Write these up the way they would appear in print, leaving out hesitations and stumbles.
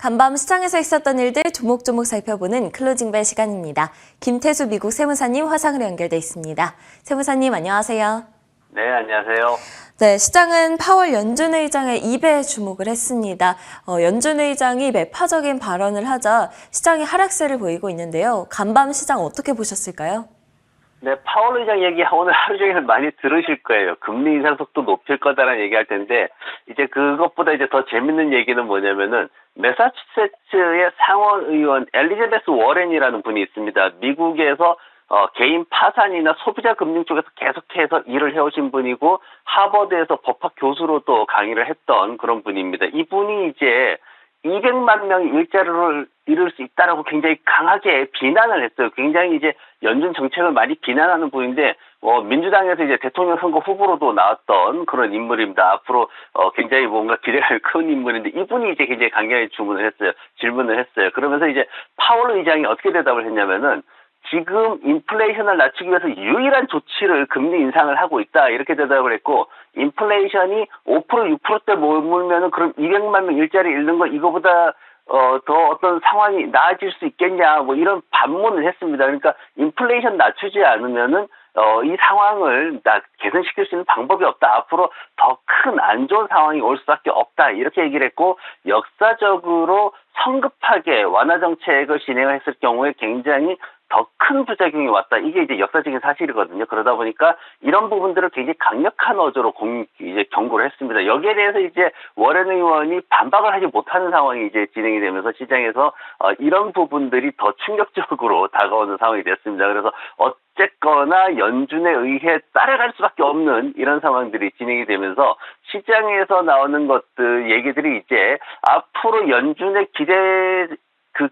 간밤 시장에서 있었던 일들 조목조목 살펴보는 클로징벨 시간입니다. 김태수 미국 세무사님 화상으로 연결돼 있습니다. 세무사님 안녕하세요. 네, 안녕하세요. 네, 시장은 파월 연준 의장의 입에 주목을 했습니다. 연준 의장이 매파적인 발언을 하자 시장이 하락세를 보이고 있는데요. 간밤 시장 어떻게 보셨을까요? 네, 파월 의장 얘기 오늘 하루 종일 많이 들으실 거예요. 금리 인상 속도 높일 거다라는 얘기할 텐데, 이제 그것보다 이제 더 재밌는 얘기는 뭐냐면은, 매사추세츠의 상원 의원 엘리자베스 워렌이라는 분이 있습니다. 미국에서 개인 파산이나 소비자 금융 쪽에서 계속해서 일을 해오신 분이고, 하버드에서 법학 교수로도 강의를 했던 그런 분입니다. 이분이 이제 200만 명이 일자리를 잃을 수 있다라고 굉장히 강하게 비난을 했어요. 굉장히 이제 연준 정책을 많이 비난하는 분인데, 민주당에서 이제 대통령 선거 후보로도 나왔던 그런 인물입니다. 앞으로 굉장히 뭔가 기대가 큰 인물인데, 이분이 이제 굉장히 강경하게 질문을 했어요. 그러면서 이제 파월 의장이 어떻게 대답을 했냐면은, 지금 인플레이션을 낮추기 위해서 유일한 조치를 금리 인상을 하고 있다. 이렇게 대답을 했고, 인플레이션이 5%, 6%대 머물면은 그럼 200만 명 일자리 잃는 거 이거보다 더 어떤 상황이 나아질 수 있겠냐, 뭐 이런 반문을 했습니다. 그러니까 인플레이션 낮추지 않으면은 이 상황을 개선시킬 수 있는 방법이 없다. 앞으로 더 큰 안 좋은 상황이 올 수밖에 없다. 이렇게 얘기를 했고, 역사적으로 성급하게 완화 정책을 진행했을 경우에 굉장히 더 큰 부작용이 왔다. 이게 이제 역사적인 사실이거든요. 그러다 보니까 이런 부분들을 굉장히 강력한 어조로 이제 경고를 했습니다. 여기에 대해서 이제 워렌 의원이 반박을 하지 못하는 상황이 이제 진행이 되면서 시장에서 이런 부분들이 더 충격적으로 다가오는 상황이 됐습니다. 그래서 어쨌거나 연준에 의해 따라갈 수밖에 없는 이런 상황들이 진행이 되면서 시장에서 나오는 것들 얘기들이 이제 앞으로 연준의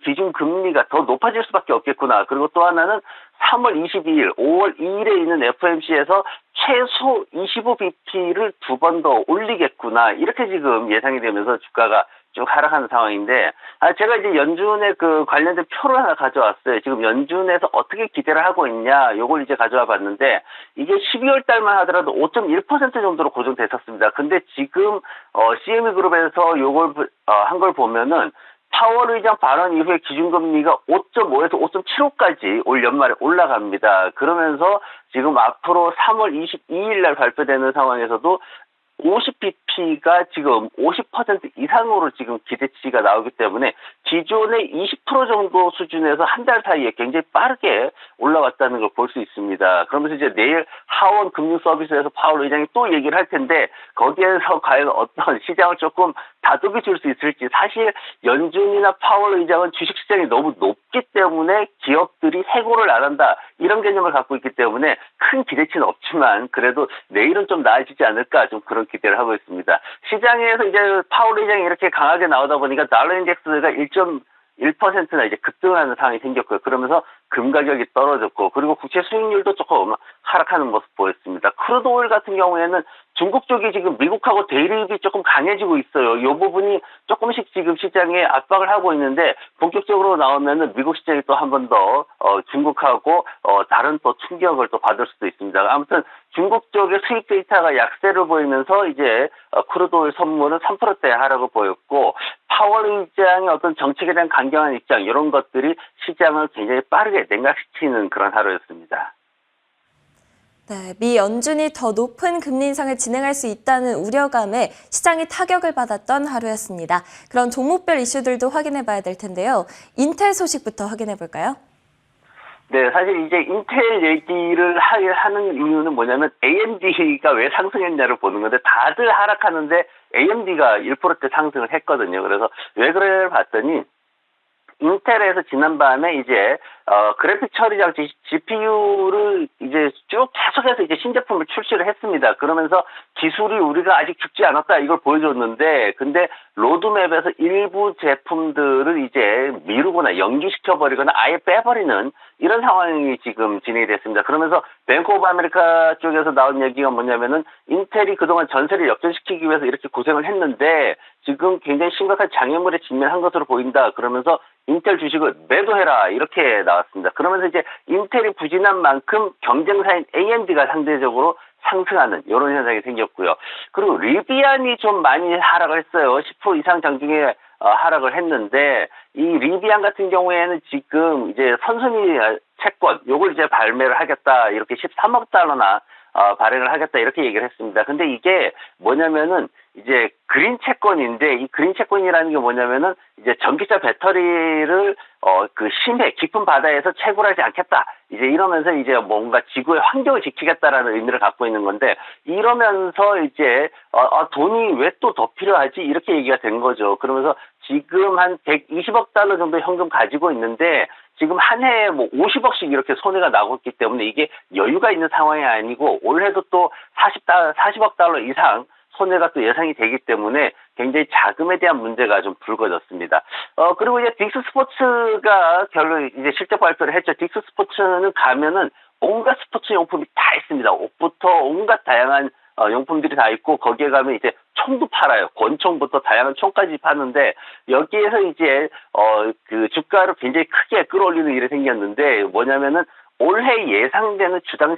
기준 금리가 더 높아질 수밖에 없겠구나. 그리고 또 하나는 3월 22일, 5월 2일에 있는 FOMC에서 최소 25bp를 두 번 더 올리겠구나. 이렇게 지금 예상이 되면서 주가가 쭉 하락하는 상황인데, 제가 이제 연준의 그 관련된 표를 하나 가져왔어요. 지금 연준에서 어떻게 기대를 하고 있냐, 요걸 이제 가져와 봤는데, 이게 12월 달만 하더라도 5.1% 정도로 고정됐었습니다. 근데 지금, CME 그룹에서 요걸, 한 걸 보면은, 파월 의장 발언 이후에 기준금리가 5.5에서 5.75까지 올 연말에 올라갑니다. 그러면서 지금 앞으로 3월 22일 날 발표되는 상황에서도 50bp가 지금 50% 이상으로 지금 기대치가 나오기 때문에 기존의 20% 정도 수준에서 한 달 사이에 굉장히 빠르게 올라왔다는 걸 볼 수 있습니다. 그러면서 이제 내일 하원 금융서비스에서 파월 의장이 또 얘기를 할 텐데, 거기에서 과연 어떤 시장을 조금 다독여 줄 수 있을지. 사실 연준이나 파월 의장은 주식시장이 너무 높기 때문에 기업들이 해고를 안 한다, 이런 개념을 갖고 있기 때문에 큰 기대치는 없지만 그래도 내일은 좀 나아지지 않을까, 좀 그런 기대를 하고 있습니다. 시장에서 이제 파월 의장이 이렇게 강하게 나오다 보니까 달러 인덱스가 1.1%나 이제 급등하는 상황이 생겼고요. 그러면서 금 가격이 떨어졌고, 그리고 국채 수익률도 조금 하락하는 모습 보였습니다. 크루드 오일 같은 경우에는 중국 쪽이 지금 미국하고 대립이 조금 강해지고 있어요. 이 부분이 조금씩 지금 시장에 압박을 하고 있는데, 본격적으로 나오면은 미국 시장이 또 한 번 더 중국하고 다른 또 충격을 또 받을 수도 있습니다. 아무튼 중국 쪽의 수입 데이터가 약세를 보이면서 이제 크루드 오일 선물은 3%대 하락을 보였고, 파월 의장의 어떤 정책에 대한 강경한 입장, 이런 것들이 시장을 굉장히 빠르게 냉각시키는 그런 하루였습니다. 네, 미 연준이 더 높은 금리 인상을 진행할 수 있다는 우려감에 시장이 타격을 받았던 하루였습니다. 그런 종목별 이슈들도 확인해 봐야 될 텐데요. 인텔 소식부터 확인해 볼까요? 네, 사실 이제 인텔 얘기를 하는 이유는 뭐냐면 AMD가 왜 상승했냐를 보는 건데, 다들 하락하는데 AMD가 1%대 상승을 했거든요. 그래서 왜 그래를 봤더니, 인텔에서 지난밤에 이제 그래픽 처리장 GPU를 이제 쭉 계속해서 이제 신제품을 출시를 했습니다. 그러면서 기술이 우리가 아직 죽지 않았다, 이걸 보여줬는데, 근데 로드맵에서 일부 제품들을 이제 미루거나 연기시켜버리거나 아예 빼버리는 이런 상황이 지금 진행이 됐습니다. 그러면서 뱅크 오브 아메리카 쪽에서 나온 얘기가 뭐냐면은, 인텔이 그동안 전세를 역전시키기 위해서 이렇게 고생을 했는데 지금 굉장히 심각한 장애물에 직면한 것으로 보인다. 그러면서 인텔 주식을 매도해라, 이렇게 나왔습니다. 그러면서 이제 인텔이 부진한 만큼 경쟁사인 AMD가 상대적으로 상승하는 이런 현상이 생겼고요. 그리고 리비안이 좀 많이 하락을 했어요. 10% 이상 장중에 하락을 했는데 이 리비안 같은 경우에는 지금 이제 선순위 채권 요걸 이제 발매를 하겠다 이렇게 13억 달러나 발행을 하겠다 이렇게 얘기를 했습니다. 근데 이게 뭐냐면은 이제 그린 채권인데 이 그린 채권이라는 게 뭐냐면은 이제 전기차 배터리를 그 심해 깊은 바다에서 채굴하지 않겠다. 이제 이러면서 이제 뭔가 지구의 환경을 지키겠다라는 의미를 갖고 있는 건데 이러면서 이제 돈이 왜 또 더 필요하지? 이렇게 얘기가 된 거죠. 그러면서 지금 한 120억 달러 정도 현금 가지고 있는데 지금 한 해에 뭐 50억씩 이렇게 손해가 나고 있기 때문에 이게 여유가 있는 상황이 아니고 올해도 또 40억 달러 이상 손해가 또 예상이 되기 때문에 굉장히 자금에 대한 문제가 좀 불거졌습니다. 그리고 이제 딕스 스포츠가 결론 이제 실적 발표를 했죠. 딕스 스포츠는 가면은 온갖 스포츠 용품이 다 있습니다. 옷부터 온갖 다양한 용품들이 다 있고 거기에 가면 이제 총도 팔아요. 권총부터 다양한 총까지 파는데 여기에서 이제 그 주가를 굉장히 크게 끌어올리는 일이 생겼는데 뭐냐면은 올해 예상되는 주당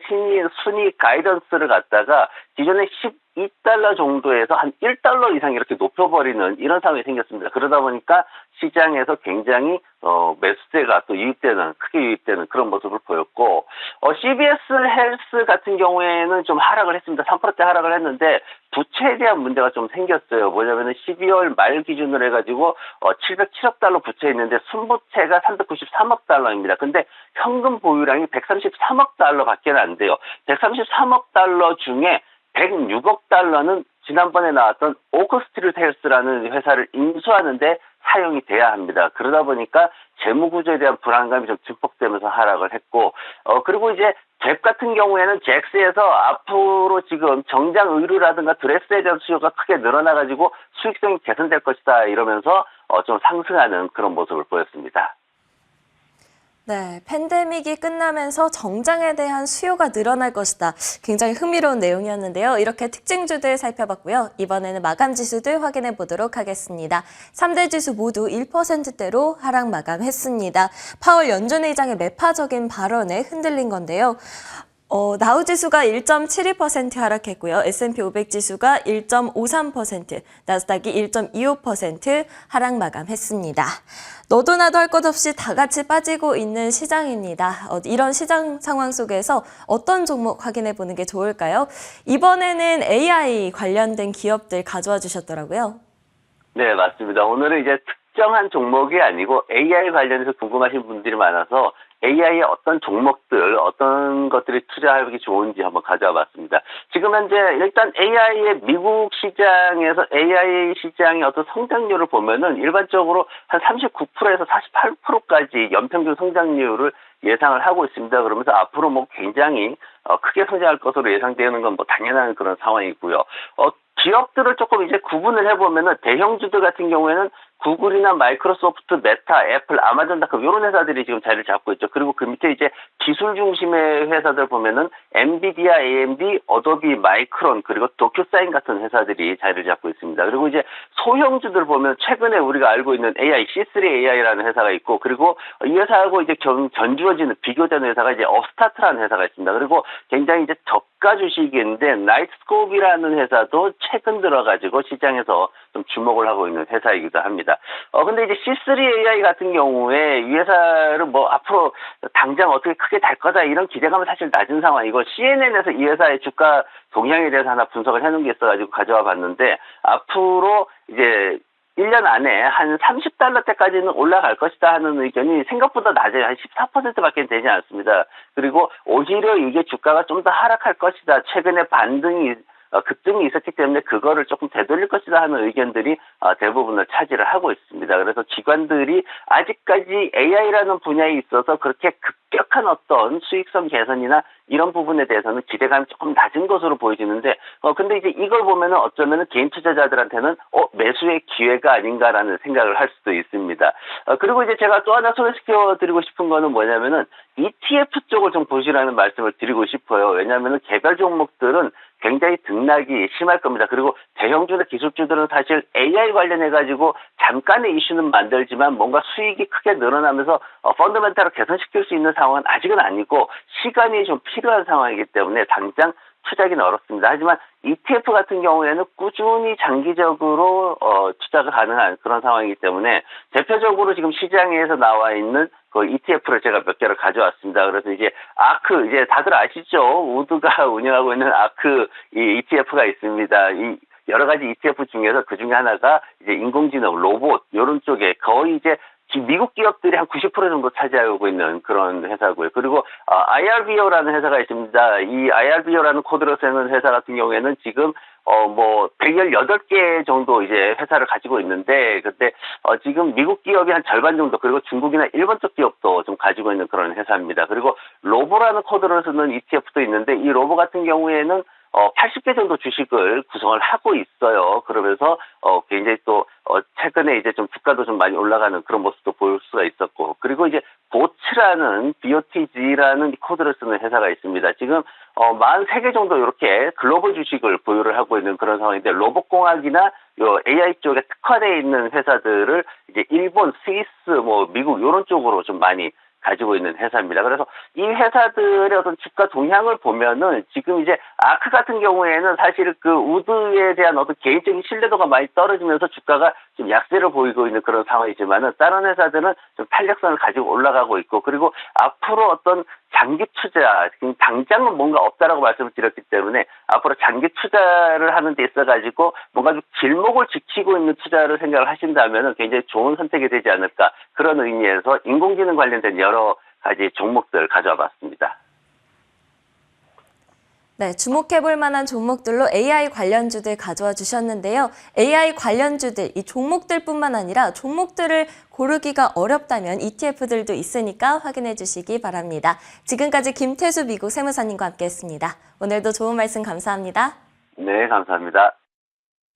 순위 가이던스를 갖다가 기존에 12달러 정도에서 한 1달러 이상 이렇게 높여버리는 이런 상황이 생겼습니다. 그러다 보니까 시장에서 굉장히 매수세가 또 크게 유입되는 그런 모습을 보였고 CBS 헬스 같은 경우에는 좀 하락을 했습니다. 3%대 하락을 했는데 부채에 대한 문제가 좀 생겼어요. 뭐냐면은 12월 말 기준으로 해가지고 707억 달러 부채 있는데 순부채가 393억 달러입니다. 근데 현금 보유량이 133억 달러밖에 안 돼요. 133억 달러 중에 106억 달러는 지난번에 나왔던 오크스트리트 헬스라는 회사를 인수하는데 사용이 돼야 합니다. 그러다 보니까 재무구조에 대한 불안감이 좀 증폭되면서 하락을 했고 그리고 이제 잭 같은 경우에는 잭스에서 앞으로 지금 정장 의류라든가 드레스에 대한 수요가 크게 늘어나가지고 수익성이 개선될 것이다 이러면서 좀 상승하는 그런 모습을 보였습니다. 네, 팬데믹이 끝나면서 정장에 대한 수요가 늘어날 것이다. 굉장히 흥미로운 내용이었는데요. 이렇게 특징주들 살펴봤고요. 이번에는 마감 지수들 확인해 보도록 하겠습니다. 3대 지수 모두 1%대로 하락 마감했습니다. 파월 연준 의장의 매파적인 발언에 흔들린 건데요. 다우 지수가 1.72% 하락했고요. S&P 500 지수가 1.53%, 나스닥이 1.25% 하락 마감했습니다. 너도 나도 할 것 없이 다 같이 빠지고 있는 시장입니다. 이런 시장 상황 속에서 어떤 종목 확인해 보는 게 좋을까요? 이번에는 AI 관련된 기업들 가져와 주셨더라고요. 네, 맞습니다. 오늘은 이제 특정한 종목이 아니고 AI 관련해서 궁금하신 분들이 많아서 AI의 어떤 종목들, 어떤 것들이 투자하기 좋은지 한번 가져와 봤습니다. 지금 현재 일단 AI의 미국 시장에서 AI 시장의 어떤 성장률을 보면은 일반적으로 한 39%에서 48%까지 연평균 성장률을 예상을 하고 있습니다. 그러면서 앞으로 뭐 굉장히 크게 성장할 것으로 예상되는 건 뭐 당연한 그런 상황이고요. 기업들을 조금 이제 구분을 해보면은 대형주들 같은 경우에는 구글이나 마이크로소프트, 메타, 애플, 아마존닷컴 이런 회사들이 지금 자리를 잡고 있죠. 그리고 그 밑에 이제 기술 중심의 회사들 보면은 엔비디아, AMD, 어도비, 마이크론 그리고 도큐사인 같은 회사들이 자리를 잡고 있습니다. 그리고 이제 소형주들 보면 최근에 우리가 알고 있는 AI, C3AI라는 회사가 있고 그리고 이 회사하고 이제 견주어지는 비교되는 회사가 이제 업스타트라는 회사가 있습니다. 그리고 굉장히 이제 저가 주식인데 나이트스코프라는 회사도 최근 들어가지고 시장에서 좀 주목을 하고 있는 회사이기도 합니다. 근데 이제 C3AI 같은 경우에 이 회사를 뭐 앞으로 당장 어떻게 크게 될 거다 이런 기대감은 사실 낮은 상황이고 CNN에서 이 회사의 주가 동향에 대해서 하나 분석을 해놓은 게 있어가지고 가져와 봤는데 앞으로 이제 1년 안에 한 30달러대까지는 올라갈 것이다 하는 의견이 생각보다 낮아요. 한 14%밖에 되지 않습니다. 그리고 오히려 이게 주가가 좀 더 하락할 것이다. 최근에 급등이 있었기 때문에 그거를 조금 되돌릴 것이다 하는 의견들이 대부분을 차지를 하고 있습니다. 그래서 기관들이 아직까지 AI라는 분야에 있어서 그렇게 급격한 어떤 수익성 개선이나 이런 부분에 대해서는 기대감이 조금 낮은 것으로 보여지는데 근데 이제 이걸 보면은 어쩌면은 개인 투자자들한테는 매수의 기회가 아닌가라는 생각을 할 수도 있습니다. 그리고 이제 제가 또 하나 소개시켜 드리고 싶은 거는 뭐냐면은 ETF 쪽을 좀 보시라는 말씀을 드리고 싶어요. 왜냐하면은 개별 종목들은 굉장히 등락이 심할 겁니다. 그리고 대형주나 기술주들은 사실 AI 관련해가지고 잠깐의 이슈는 만들지만 뭔가 수익이 크게 늘어나면서 펀더멘탈을 개선시킬 수 있는 상황은 아직은 아니고 시간이 좀 필요한 상황이기 때문에 당장 투자하기는 어렵습니다. 하지만 ETF 같은 경우에는 꾸준히 장기적으로 투자가 가능한 그런 상황이기 때문에 대표적으로 지금 시장에서 나와 있는 그 ETF를 제가 몇 개를 가져왔습니다. 그래서 이제 아크, 이제 다들 아시죠? 우드가 운영하고 있는 아크 이 ETF가 있습니다. 이 여러 가지 ETF 중에서 그 중에 하나가 이제 인공지능, 로봇, 이런 쪽에 거의 이제 지금 미국 기업들이 한 90% 정도 차지하고 있는 그런 회사고요. 그리고 IRBO라는 회사가 있습니다. 이 IRBO라는 코드로 쓰는 회사 같은 경우에는 지금 118개 정도 이제 회사를 가지고 있는데, 그때 지금 미국 기업이 한 절반 정도, 그리고 중국이나 일본 쪽 기업도 좀 가지고 있는 그런 회사입니다. 그리고 로보라는 코드로 쓰는 ETF도 있는데, 이 로보 같은 경우에는 80개 정도 주식을 구성을 하고 있어요. 그러면서 굉장히 또 최근에 이제 좀 주가도 좀 많이 올라가는 그런 모습도 보일 수가 있었고, 그리고 이제 보츠라는 BOTG라는 코드를 쓰는 회사가 있습니다. 지금 43개 정도 이렇게 글로벌 주식을 보유를 하고 있는 그런 상황인데, 로봇공학이나 요 AI 쪽에 특화되어 있는 회사들을 이제 일본, 스위스, 미국 이런 쪽으로 좀 많이 가지고 있는 회사입니다. 그래서 이 회사들의 어떤 주가 동향을 보면은 지금 이제 아크 같은 경우에는 사실 그 우드에 대한 어떤 개인적인 신뢰도가 많이 떨어지면서 주가가 좀 약세를 보이고 있는 그런 상황이지만은, 다른 회사들은 좀 탄력성을 가지고 올라가고 있고, 그리고 앞으로 어떤 장기 투자, 지금 당장은 뭔가 없다라고 말씀을 드렸기 때문에 앞으로 장기 투자를 하는 데 있어가지고 뭔가 좀 길목을 지키고 있는 투자를 생각을 하신다면은 굉장히 좋은 선택이 되지 않을까, 그런 의미에서 인공지능 관련된 여러 가지 종목들 가져와 봤습니다. 네, 주목해볼 만한 종목들로 AI 관련주들 가져와 주셨는데요. AI 관련주들, 이 종목들뿐만 아니라 종목들을 고르기가 어렵다면 ETF들도 있으니까 확인해 주시기 바랍니다. 지금까지 김태수 미국 세무사님과 함께했습니다. 오늘도 좋은 말씀 감사합니다. 네, 감사합니다.